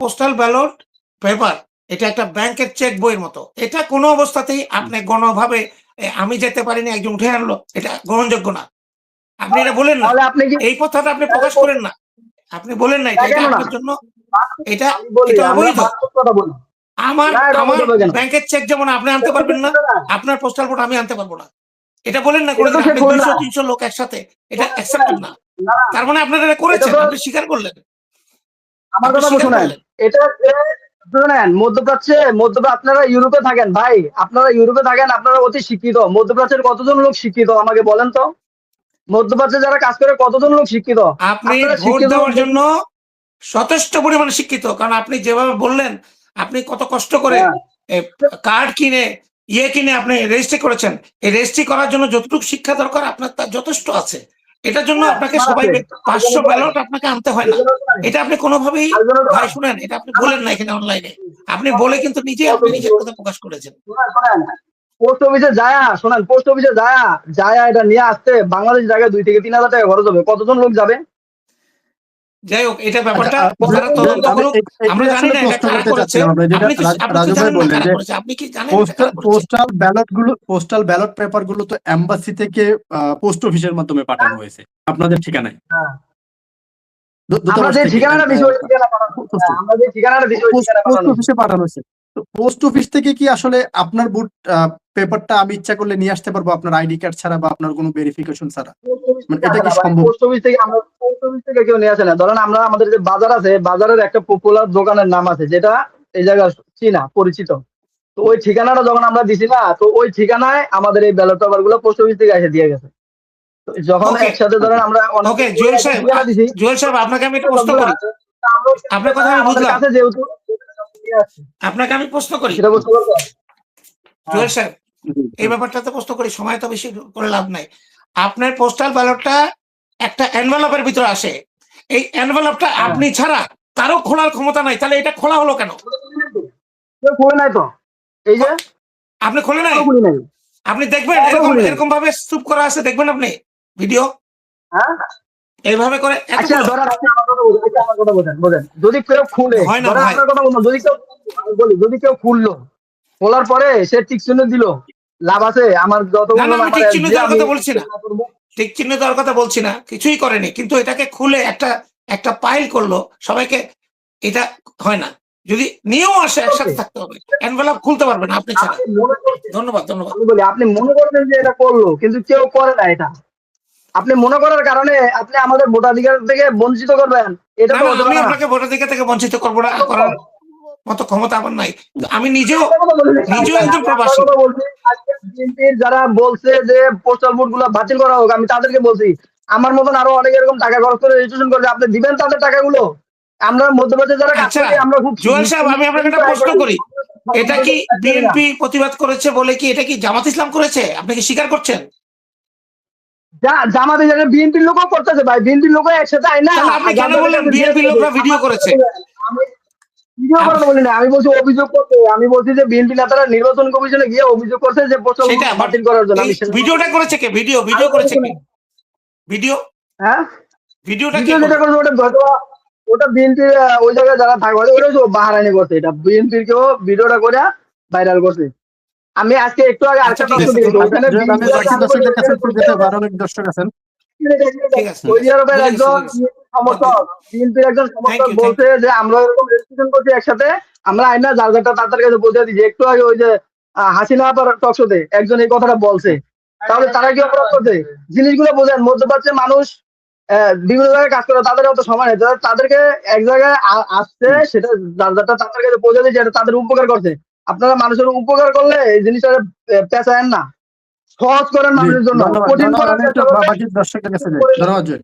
Postal ballot paper এটা একটা ব্যাংকের চেক বইয়ের মতো। এটা কোনো অবস্থাতেই আপনি গণভাবে আমি যেতে পারিনি একজন উঠে আনলো, এটা গ্রহণযোগ্য না। আপনি এটা বলেন না, তাহলে আপনি কি এই কথাটা আপনি প্রকাশ করেন না, আপনি বলেন না এটা, এটা কেন না? আপনার জন্য এটা আমি বলি এটা আমরা অবৈধ। বাস্তব কথা বলি। আমার না, এটা আমার অবৈধ হবে কেন? ব্যাংকের চেক যেমন আপনি আনতে পারবেন না, আপনার পোস্টাল ভোট আমি আনতে পারবো না। এটা বলেন না এটা তো কোনোদিন, সে আপনি করবে না। 200-300 লোক একসাথে, এটা শোনেন, অ্যাকসেপ্টেড না। না, তার মানে আপনারা এটা এটা করেছেন, তো আপনি স্বীকার করলেন। আমার আপনি কথা স্বীকার শুনেন। করলেন। এটা শুনেন, মধ্যপ্রাচ্যে আপনারা ইউরোপে থাকেন ভাই, আপনারা ইউরোপে থাকেন, আপনারা অতি শিক্ষিত। মধ্যপ্রাচ্যের কতজন লোক শিক্ষিত আমাকে বলেন তো? মধ্যপ্রাচ্যে যারা কাজ করে কতজন লোক শিক্ষিত? আপনি আপনারা ভোট শিক্ষিত লোক দেওয়ার জন্য যথেষ্ট পরিমাণে শিক্ষিত, কারণ আপনি যেভাবে বললেন আপনি কত কষ্ট করে হ্যাঁ, কার্ড কিনে কিনে আপনি রেজিস্ট্রি করেছেন। এই রেজিস্ট্রি করার জন্য যতটুকু শিক্ষা দরকার আপনার তা যথেষ্ট আছে। এটার জন্য হ্যাঁ, আপনাকে আমার সবাই আছে। তার জন্য 500 তো ব্যালট আপনাকে আনতে হয় তার না। জন্য তো নাই। এটা আপনি কোনোভাবেই তার জন্য তো ভাই নাই। শুনেন, এটা আপনি আমার বলেন না এখানে অনলাইনে। আপনি কত বলে কিন্তু নিজেই কত আপনি কিছু নিজের কথা প্রকাশ করেছেন। শোনেন, পোস্ট অফিসে যায়া শোনেন, পোস্ট অফিসে যায়া এটা নিয়ে আসতে বাংলাদেশ জায়গায় 2 থেকে 3,000 টাকা খরচ হবে। কতজন লোক যাবে? যাই হোক, এটা আচ্ছা, ব্যাপারটা তারা কতজন লোক তদন্ত যাবে? আমি করুক। আমরা এটাই জানি আসলে না এটা প্রশ্ন কারা করতে করেছে। চাচ্ছিলাম আপনার, যেটা আপনি তো রাজু ভাই জানেন না বললেন কারা যে করেছে। আপনি কি জানেন এটা কারা করেছে? পোস্টাল ব্যালট পেপার গুলো তো এম্বাসি থেকে পোস্ট অফিসের মাধ্যমে পাঠানো হয়েছে আপনাদের ঠিকানায়, হ্যাঁ। আমরা দূতাবাস যে থেকে ঠিকানাটা দিছি ওই ঠিকানা পাঠানো হয়েছে। হ্যাঁ, আমরা যে ঠিকানাটা দিছি ওই ঠিকানা পোস্ট পাঠানো হয়েছে। অফিসে পাঠানো হয়েছে। তো পোস্ট অফিস থেকে কি আসলে আপনার ভোট পেপারটা আমি ইচ্ছা করলে নিয়ে আসতে পারবো আপনার আইডি কার্ড ছাড়া বা আপনার কোনো ভেরিফিকেশন ছাড়া? পোস্ট অফিস মানে থেকে এটা আসে কি না ভাই, সম্ভব? পোস্ট অফিস থেকে কেউ নিয়ে আসে না। ধরেন আমরা আমাদের যে বাজার আছে, বাজারের একটা পপুলার দোকানের নাম আছে যেটা এই জায়গায় চিনা পরিচিত। তো ওই ঠিকানাটা যখন আমরা দিছি না, তো ওই ঠিকানায় আমাদের এই ব্যালট পেপার গুলো পোস্ট অফিস থেকে এসে দিয়ে গেছে। তো যখন ওকে, একসাথে ধরেন আমরা ওকে ওই জুয়েল একই সাহেব, ঠিকানা দিছি, জুয়েল সাহেব আপনাকে আমি একটা প্রশ্ন সবগুলো করি। আমরা ওই আপনার কথা আমি আমাদের বুঝলাম। কাছে যেহেতু নিয়ে আসছি, আপনাকে আমি প্রশ্ন করি, সেটা বুঝতে পারছো? হ্যাঁ, জুয়েল সাহেব, এই ব্যাপারটাতে প্রশ্ন করি, সময় তো বেশি করে লাভ নাই। আপনার পোস্টাল ব্যালটটা একটা এনভেলপের ভিতরে আসে, এই এনভেলপটা হ্যাঁ। আপনি ছাড়া কারো খোলার ক্ষমতা নাই, তাহলে এটা খোলা হলো কেন? কেউ খুলে নাই তো, এই যে আপনি খোলে নাই? এখনো খুলি নাই। আপনি দেখবেন এখনো এরকম খুলি নাই। এরকম ভাবে স্তূপ করা আছে, দেখবেন আপনি ভিডিও হ্যাঁ, এইভাবে করে আচ্ছা এতগুলো ধরেন আপনি আমার কথা বোঝেন, আচ্ছা, আমার কথা বোঝেন। যদি কেউ খুলে, হয় না ধরেন ভাই। আপনার কথা বলবো, আমি বলি, যদি কেউ খুললো, খোলার পরে সে টিক চিহ্ন দিল, লাভ আছে? আমার না যতগুলো না, আমি আমার ঠিক চিহ্ন যে দেওয়ার আমি কথা বলছি না, ঠিক চিহ্ন দেওয়ার কথা বলছি না, কিছুই করেনি, কিন্তু এটাকে খুলে একটা একটা পাইল করলো সবাইকে, এটা হয় না। যদি নিয়েও আসে একসাথে থাকতে হবে, এনভেলপ খুলতে পারবে না আপনি ছাড়া। আপনি মনে করছেন, ধন্যবাদ, ধন্যবাদ। আমি বলি আপনি মনে করছেন যে এটা করলো, কিন্তু কেউ করে না এটা। আপনি মনে করার কারণে আপনি আমাদের ভোটাধিকার থেকে বঞ্চিত করবেন, এটা না তো না, হতে আমি পারে না। আপনাকে ভোটাধিকার থেকে বঞ্চিত করবো না, করার মতো ক্ষমতা আমার নাই। আমি নিজেও আপনার কথা বলি নাই, নিজেও আমি একজন আপনার প্রবাসী। কথা বলছি। আজকে বিএনপির যারা বলছে যে পোস্টাল ভোট গুলো বাতিল করা হোক, আমি তাদেরকে বলছি, আমার মতন আরো অনেক এরকম টাকা খরচ করে রেজিস্ট্রেশন করছে, আপনি দিবেন তাদের টাকাগুলো। আমরা মধ্যপ্রাচ্যে যারা কাজ আচ্ছা করি, আমরা খুব জুয়েল সাহেব, আমি আপনাকে একটা প্রশ্ন করি, এটা কি বিএনপি প্রতিবাদ করেছে বলে কি এটা কি জামাত ইসলাম করেছে? আপনি কি স্বীকার করছেন? জামাতে যারা বিএনপির লোকও করতেছে ভাই, বিএনপির লোকও একসাথে আয় না, তাহলে আপনি কেন বললেন বিএনপি লোকরা ভিডিও করেছে? আমি ভিডিও করার বলি না, আমি বলছি অভিযোগ করতে। আমি বলছি যে বিএনপি নেতারা নির্বাচন কমিশনে গিয়ে অভিযোগ করছে যে পোস্টাল ভোট সেটা বাতিল করার জন্য। এই আমি সেটা ভিডিওটা করেছে কে? ভিডিও করেছে কে? ভিডিও হ্যাঁ, ভিডিওটা কে ভিডিও যেটা করলো? করছে ওটা বিএনপির ওই জায়গায় যারা থাকবে ওটা হচ্ছে বাহারানি করছে, এটা বিএনপির কেউ ভিডিওটা করে ভাইরাল করছে। আমি আজকে একটু আগে আচ্ছা আরেকটা ঠিক তথ্য আছে, দিয়েছি, ধন্যবাদ। ওইখানে আমি বিএনপির বাকি দর্শকদের কাছে একটু যেতে হবে, আরো অনেক দর্শক আছেন। ঠিক আছে, সৌদি আরবের বুঝে গেছি, একজন বুঝে গেছি। সমর্থক, বিএনপির একজন থ্যাংক সমর্থক ইউ, থ্যাংক বলছে ইউ। যে আমরা এরকম রেজিস্ট্রেশন করছি একসাথে, আমরা আইনা যার যারটা তাদের কাছে পৌঁছে দিচ্ছি। একটু আগে ওই যে হাসিনা আপার টক শোতে একজন এই কথাটা বলছে, তাহলে তারা কি অপরাধ করছে? জিনিসগুলো বোঝেন, মধ্যপ্রাচ্যের মানুষ বিভিন্ন জায়গায় কাজ করে, তাদের অত সময় নেই, তাদেরকে এক জায়গায় আসছে, সেটা যার যারটা তাদের কাছে পৌঁছে দিচ্ছে, এটা তাদের উপকার করছে। আপনারা মানুষের উপকার করলে এই জিনিসটা পেঁচায়েন না, সহজ করেন জি, মানুষের জন্য, ধন্যবাদ। কঠিন করার আমি একটু চেষ্টা করবেন। বাকি দর্শকদের কাছে যাই। ধন্যবাদ জয়।